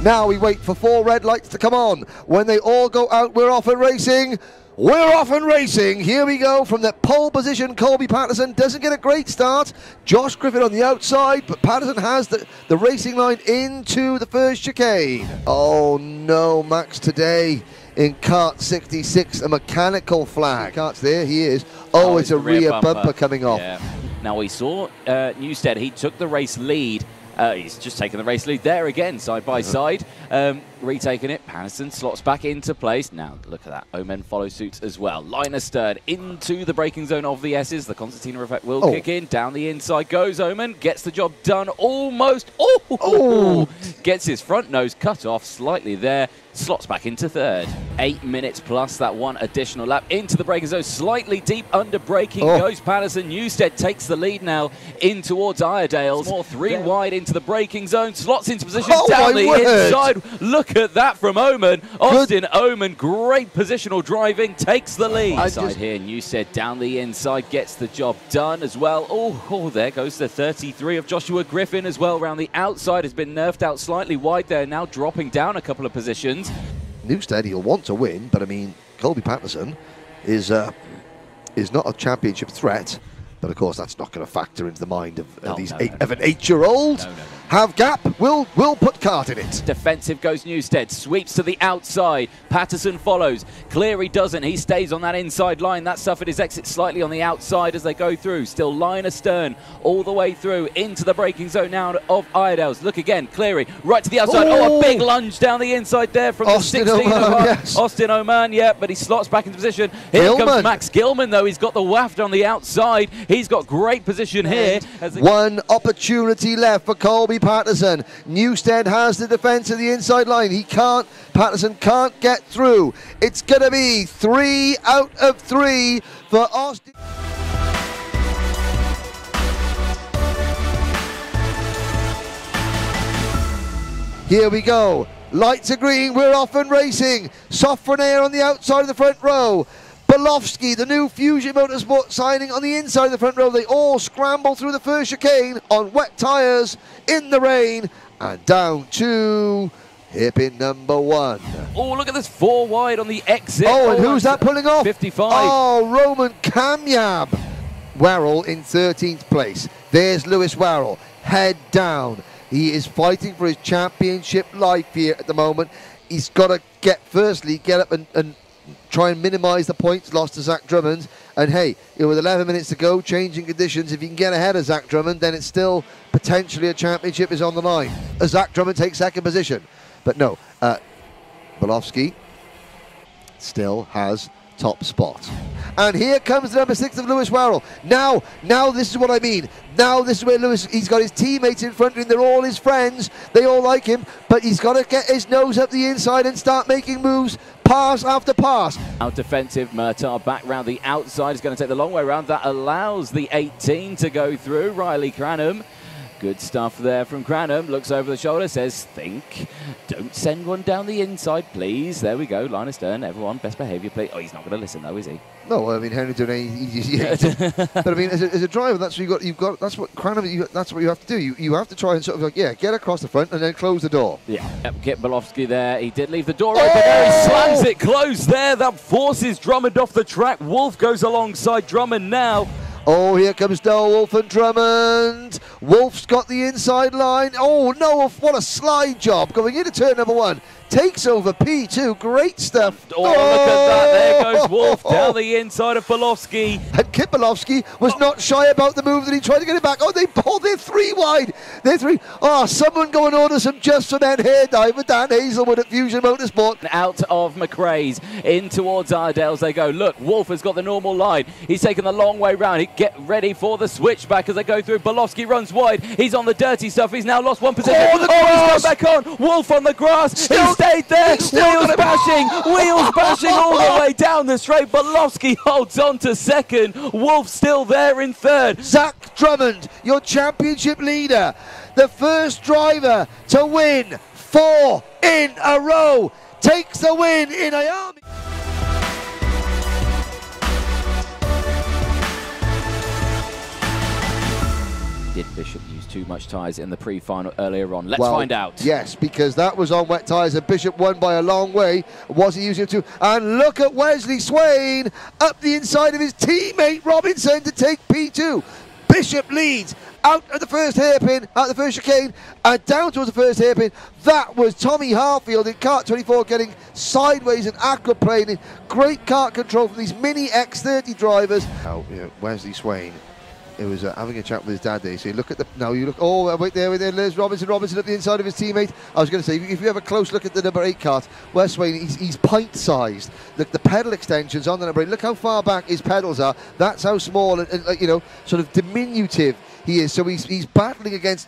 Now we wait for 4 red lights to come on. When they all go out, we're off and racing. We're off and racing. Here we go from the pole position. Colby Patterson doesn't get a great start. Josh Griffin on the outside, but Patterson has the racing line into the first chicane. Oh no, Max today in Kart 66, a mechanical flag. Kart's there, he is. Oh, it's a rear bumper coming off. Yeah. Now we saw Newstead, he took the race lead. He's just taken the race lead there again, side by side. Retaking it, Patterson slots back into place. Now, look at that. Omen follows suit as well. Line astern into the braking zone of the S's. The concertina effect will kick in. Down the inside goes Omen. Gets the job done almost. Gets his front nose cut off slightly there. Slots back into third. 8 minutes plus that one additional lap into the braking zone. Slightly deep under braking goes Patterson. Newstead takes the lead now in towards Iredale's. More 3 wide into the braking zone. Slots into position down the inside. Look at that from Omen. Austin Omen, great positional driving, takes the lead. Inside here, Newstead down the inside, gets the job done as well. Oh, there goes the 33 of Joshua Griffin as well. Around the outside has been nerfed out slightly wide there, now dropping down a couple of positions. Newstead, he'll want to win, but I mean, Colby Patterson is not a championship threat. But of course, that's not going to factor into the mind of an 8-year-old. Have gap, we'll put Kart in it. Defensive goes Newstead, sweeps to the outside. Patterson follows. Cleary doesn't, he stays on that inside line. That suffered his exit slightly on the outside as they go through. Still line astern all the way through into the braking zone now of Iredale's. Look again, Cleary right to the outside. Oh, a big lunge down the inside there from Austin the 16 Oman, Austin Oman, yeah, but he slots back into position. Here comes Max Gilman, though. He's got the waft on the outside. He's got great position here. One opportunity left for Colby Patterson. Newstead has the defense of the inside line. Patterson can't get through. It's going to be 3 out of 3 for Austin. Here we go. Lights are green. We're off and racing. Sofrenair on the outside of the front row. Belofsky, the new Fusion Motorsport signing on the inside of the front row. They all scramble through the first chicane on wet tyres in the rain and down to hairpin number 1. Oh, look at this 4 wide on the exit. Oh, and who's that pulling off? 55. Oh, Roman Kamyab. Werrell in 13th place. There's Lewis Werrell, head down. He is fighting for his championship life here at the moment. He's got to get up and try and minimise the points lost to Zach Drummond. And hey, with 11 minutes to go, changing conditions, if you can get ahead of Zach Drummond, then it's still potentially a championship is on the line. As Zach Drummond takes 2nd position. But no, Belofsky still has top spot. And here comes the number 6 of Lewis Werrell. Now this is what I mean. Now this is where Lewis, he's got his teammates in front of him. They're all his friends. They all like him. But he's got to get his nose up the inside and start making moves, pass after pass. Out defensive, Murtaugh back round the outside. Is going to take the long way around. That allows the 18 to go through. Riley Cranham. Good stuff there from Cranham. Looks over the shoulder, says, think. Don't send one down the inside, please. There we go. Line astern. Everyone, best behaviour, please. Oh, he's not going to listen, though, is he? No, I mean, Henry but I mean, as a driver, that's what you've got. That's what Cranham. That's what you have to do. You have to try and sort of get across the front and then close the door. Yeah. Kit Belofsky there. He did leave the door open. There he slams it closed there. That forces Drummond off the track. Wolf goes alongside Drummond now. Oh, here comes Noah Wolf and Drummond. Wolf's got the inside line. Oh, Noah, what a slide job going into turn number 1. Takes over P2. Great stuff. Oh, look at that. There goes Wolf down the inside of Belofsky. And Kit Belofsky was not shy about the move that he tried to get it back. Oh, they're 3 wide. They're 3. Oh, someone go and order some Just for Men hair dye with Dan Hazelwood at Fusion Motorsport. Out of McRae's, in towards Iredale's they go. Look, Wolf has got the normal line. He's taken the long way round. He get ready for the switchback as they go through. Belofsky runs wide. He's on the dirty stuff. He's now lost 1 position. Oh, he's gone back on. Wolf on the grass. He stayed there. Wheels bashing all the way down the straight. Belofsky holds on to 2nd. Wolf still there in 3rd. Zach Drummond, your championship leader. The first driver to win 4 in a row. Takes the win in IAME. Did Bishop use too much tyres in the pre-final earlier on? Let's find out. Yes, because that was on wet tyres and Bishop won by a long way. Was he using it too? And look at Wesley Swain up the inside of his teammate Robinson to take P2. Bishop leads out of the first hairpin, out of the first chicane, and down towards the first hairpin. That was Tommy Harfield in Kart 24 getting sideways and aquaplaning. Great kart control from these mini X30 drivers. Now, Wesley Swain, it was having a chat with his dad there. So you look at the, now you look, oh, wait there, there's Robinson at the inside of his teammate. I was going to say, if you have a close look at the number 8 kart, Wes Swain, he's pint-sized. Look, the pedal extensions on the number 8, look how far back his pedals are. That's how small and sort of diminutive he is. So he's battling against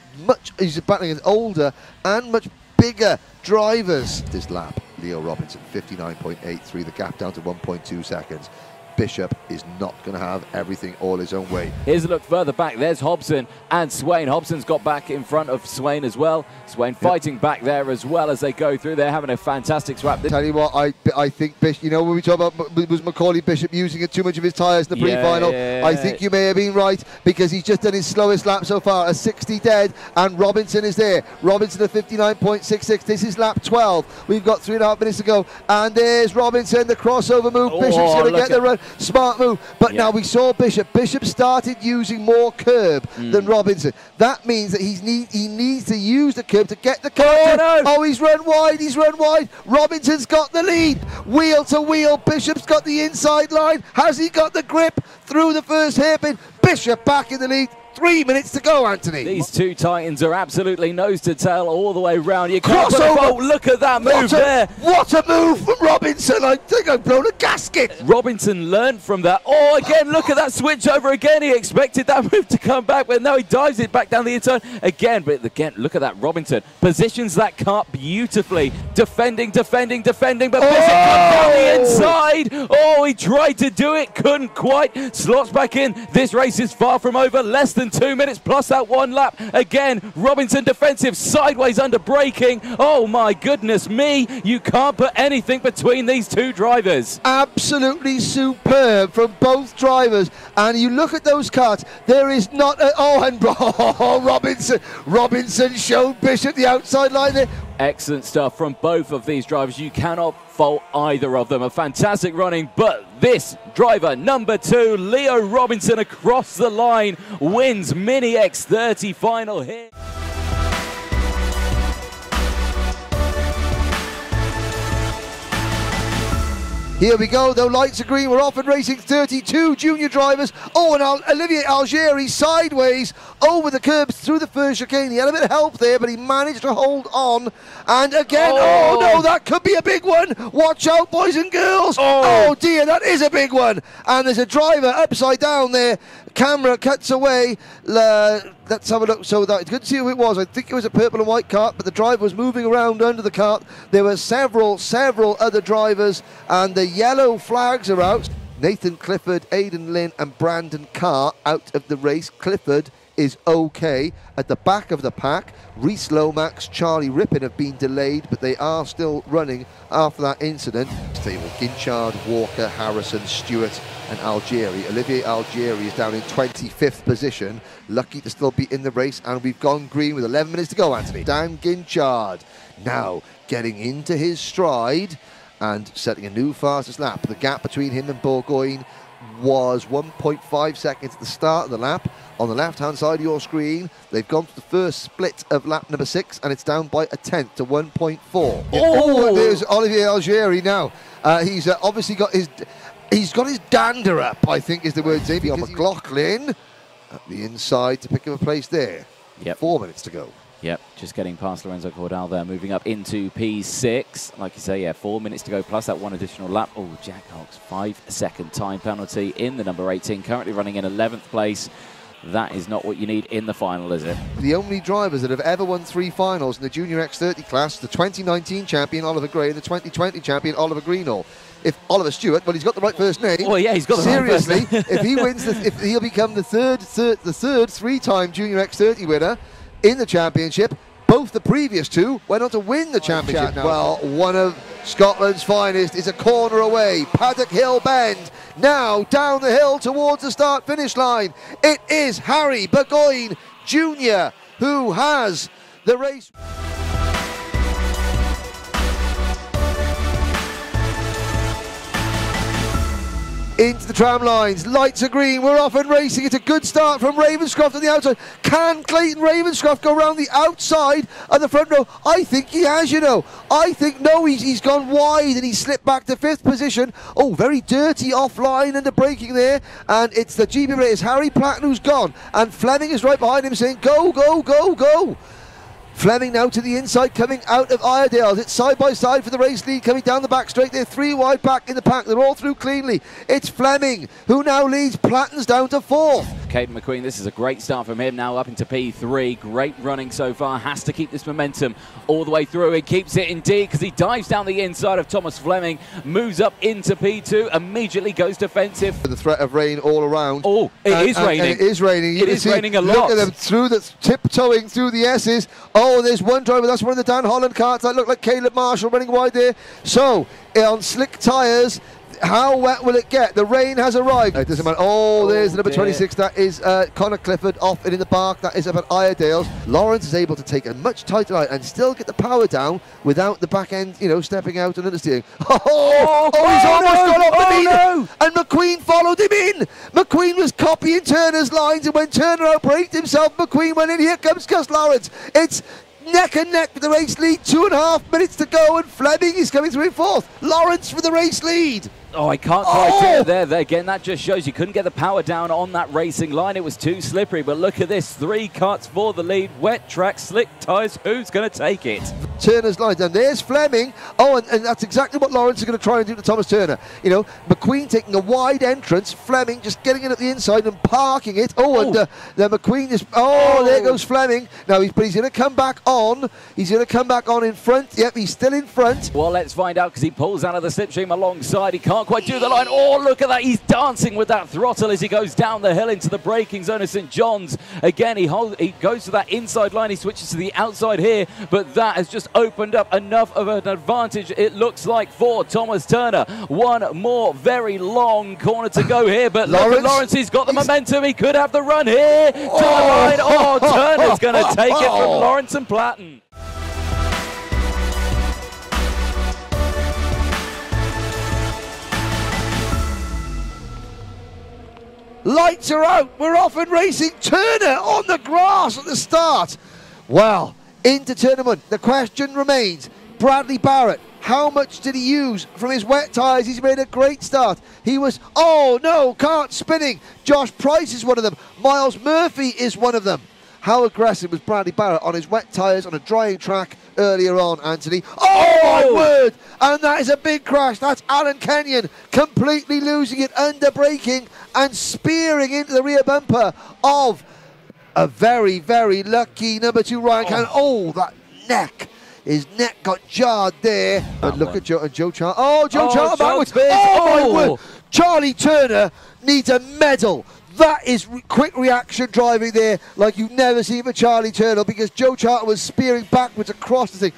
older and much bigger drivers. This lap, Leo Robinson, 59.83, the gap down to 1.2 seconds. Bishop is not going to have everything all his own way. Here's a look further back. There's Hobson and Swain. Hobson's got back in front of Swain as well. Swain fighting back there as well as they go through. They're having a fantastic swap. Tell you what, I think Bishop, you know, when we talk about was Macaulay Bishop using too much of his tyres in the pre-final, I think you may have been right, because he's just done his slowest lap so far, a 60 dead, and Robinson is there. Robinson at 59.66. This is lap 12. We've got 3.5 minutes to go, and there's Robinson, the crossover move. Bishop's going to get the run. Smart move, but now we saw Bishop. Bishop started using more curb than Robinson. That means that he needs to use the curb to get the car. Oh, he's run wide. Robinson's got the lead. Wheel to wheel. Bishop's got the inside line. Has he got the grip through the first hairpin? Bishop back in the lead. 3 minutes to go, Anthony. These two Titans are absolutely nose to tail all the way round. You can't look at that move there. What a move from Robinson. I think I've blown a gasket. Robinson learned from that. Oh, again, look at that switch over again. He expected that move to come back, but now he dives it back down the inside again. But again, look at that. Robinson positions that kart beautifully. Defending, but Bishop comes down the inside. Oh, he tried to do it, couldn't quite. Slots back in. This race is far from over. Less than 2 minutes plus that one lap. Again, Robinson defensive, sideways under braking. Oh my goodness me, you can't put anything between these two drivers. Absolutely superb from both drivers. And you look at those karts, there is not a, Robinson showed Bishop the outside line there. Excellent stuff from both of these drivers. You cannot fault either of them. A fantastic running, but this driver, number 2, Leo Robinson, across the line, wins Mini X30 Final here. Here we go, though, lights are green. We're off and racing 32 junior drivers. Oh, and Olivier Algieri sideways over the curbs through the first chicane. He had a bit of help there, but he managed to hold on. And again, oh no, that could be a big one. Watch out, boys and girls. Oh dear, that is a big one. And there's a driver upside down there. Camera cuts away. Let's have a look. So that, good to see who it was. I think it was a purple and white kart, but the driver was moving around under the kart. There were several other drivers, and the yellow flags are out. Nathan Clifford, Aidan Lynn, and Brandon Carr out of the race. Clifford is okay. At the back of the pack, Reese Lomax, Charlie Rippin have been delayed, but they are still running after that incident. Stable Ginchard, Walker, Harrison, Stewart and Algieri. Olivier Algieri is down in 25th position, lucky to still be in the race, and we've gone green with 11 minutes to go, Anthony. Dan Ginchard now getting into his stride and setting a new fastest lap. The gap between him and Bourgogne was 1.5 seconds at the start of the lap. On the left-hand side of your screen, they've gone to the first split of lap number 6, and it's down by a tenth to 1.4. Oh, there's Olivier Algieri now. He's obviously got his dander up, I think is the word. Xavier McLaughlin at the inside to pick up a place there. 4 minutes to go. Yep, just getting past Lorenzo Cordal there, moving up into P6. Like you say, 4 minutes to go, plus that one additional lap. Oh, Jack Hawks, 5-second time penalty in the number 18, currently running in 11th place. That is not what you need in the final, is it? The only drivers that have ever won 3 finals in the Junior X30 class, the 2019 champion Oliver Gray and the 2020 champion Oliver Greenall. If Oliver Stewart, well, he's got the right first name. Well, yeah, he's got the right first name. Seriously, if he wins, if he'll become the third 3-time Junior X30 winner in the championship. Both the previous two went on to win the championship. Well, one of Scotland's finest is a corner away. Paddock Hill Bend. Now down the hill towards the start-finish line. It is Harry Burgoyne Jr. who has the race. Into the tram lines, lights are green, we're off and racing. It's a good start from Ravenscroft on the outside. Can Clayton Ravenscroft go around the outside of the front row? I think he has, you know. I think, no, he's gone wide and he's slipped back to 5th position. Oh, very dirty offline and the braking there. And it's the GB race, Harry Platten who's gone. And Fleming is right behind him saying, go, go, go, go. Fleming now to the inside, coming out of Iredale's. It's side by side for the race lead, coming down the back straight. They're 3 wide back in the pack. They're all through cleanly. It's Fleming who now leads. Platten's down to 4th. Caden McQueen, this is a great start from him, now up into P3. Great running so far. Has to keep this momentum all the way through. He keeps it indeed because he dives down the inside of Thomas Fleming, moves up into P2, immediately goes defensive. The threat of rain all around. Oh, it is raining. And it is raining. It is raining a lot. Look at them through the tiptoeing through the S's. Oh, there's one driver. That's one of the Dan Holland karts. That looked like Caleb Marshall running wide there. So, on slick tyres, how wet will it get? The rain has arrived. It doesn't matter. Oh, there's the number 26. That is Connor Clifford off it in the park. That is up at Iredale's. Lawrence is able to take a much tighter line and still get the power down without the back end, you know, stepping out and understeering. He's almost got off the lead. No. And McQueen followed him in. McQueen was copying Turner's lines, and when Turner outbraked himself, McQueen went in. Here comes Gus Lawrence. It's neck and neck for the race lead. 2.5 minutes to go, and Fleming is coming through in 4th. Lawrence for the race lead. Oh, I can't quite get it there. Again, that just shows you couldn't get the power down on that racing line. It was too slippery, but look at this. 3 karts for the lead. Wet track, slick tyres. Who's going to take it? Turner's line down. There's Fleming. Oh, and that's exactly what Lawrence is going to try and do to Thomas Turner. You know, McQueen taking a wide entrance. Fleming just getting in at the inside and parking it. And then McQueen is... there goes Fleming. Now, he's going to come back on. He's going to come back on in front. Yep, he's still in front. Well, let's find out because he pulls out of the slipstream alongside. He can't quite do the line. Oh, look at that. He's dancing with that throttle as he goes down the hill into the braking zone of St. John's. Again, he goes to that inside line. He switches to the outside here, but that has just opened up enough of an advantage, it looks like, for Thomas Turner. One more very long corner to go here, but look at Lawrence. He's got the momentum. He could have the run here to the line. Oh, Turner's going to take it from Lawrence and Platten. Lights are out. We're off and racing. Turner on the grass at the start. Well, into tournament. The question remains, Bradley Barrett, how much did he use from his wet tyres? He's made a great start. He was, kart spinning. Josh Price is one of them. Miles Murphy is one of them. How aggressive was Bradley Barrett on his wet tyres on a drying track earlier on, Anthony? Oh, my word! And that is a big crash. That's Alan Kenyon completely losing it, under braking and spearing into the rear bumper of a very, very lucky number 2 Ryan Cannon. Oh, that neck. His neck got jarred there. But look at Joe Charter. Joe Charter backwards. My word. Charlie Turner needs a medal. That is quick reaction driving there like you've never seen for Charlie Turner, because Joe Charter was spearing backwards across the thing.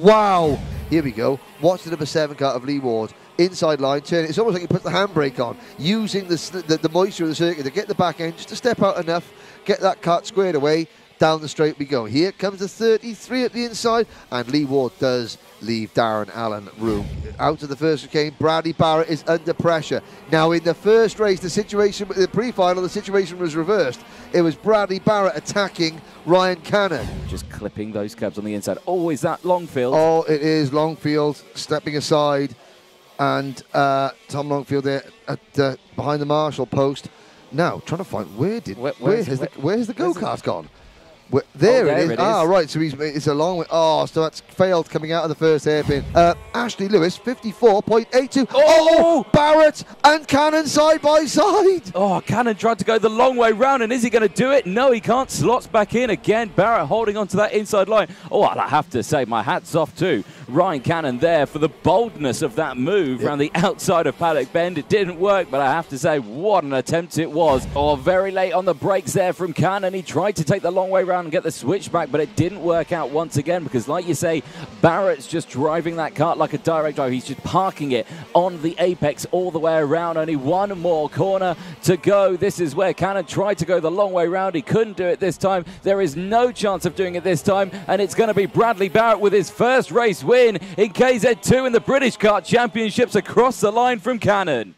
Wow. Here we go. Watch the number 7 kart of Lee Ward. Inside line, turn. It's almost like he puts the handbrake on, using the moisture of the circuit to get the back end, just to step out enough, get that kart squared away. Down the straight we go. Here comes the 33 at the inside, and Lee Ward does leave Darren Allen room. Out of the first chicane, Bradley Barrett is under pressure. Now, in the first race, the situation, the pre-final, the situation was reversed. It was Bradley Barrett attacking Ryan Cannon. Just clipping those curbs on the inside. Oh, is that Longfield? Oh, it is Longfield stepping aside, and Tom Longfield there at behind the Marshall post. Now, trying to find where's the go-kart gone? There it is. Right, so it's a long way. So that's failed coming out of the first hairpin. Ashley Lewis, 54.82. Barrett and Cannon side by side. Cannon tried to go the long way round, and is he going to do it? No, he can't. Slots back in again. Barrett holding on to that inside line. I have to say, my hat's off too Ryan Cannon there for the boldness of that move around the outside of Paddock Bend. It didn't work, but I have to say, what an attempt it was. Oh, very late on the brakes there from Cannon. He tried to take the long way around and get the switchback, but it didn't work out once again because, like you say, Barrett's just driving that kart like a direct drive. He's just parking it on the apex all the way around. Only one more corner to go. This is where Cannon tried to go the long way around. He couldn't do it this time. There is no chance of doing it this time, and it's going to be Bradley Barrett with his first race win in KZ2 in the British Kart Championships across the line from Cannon.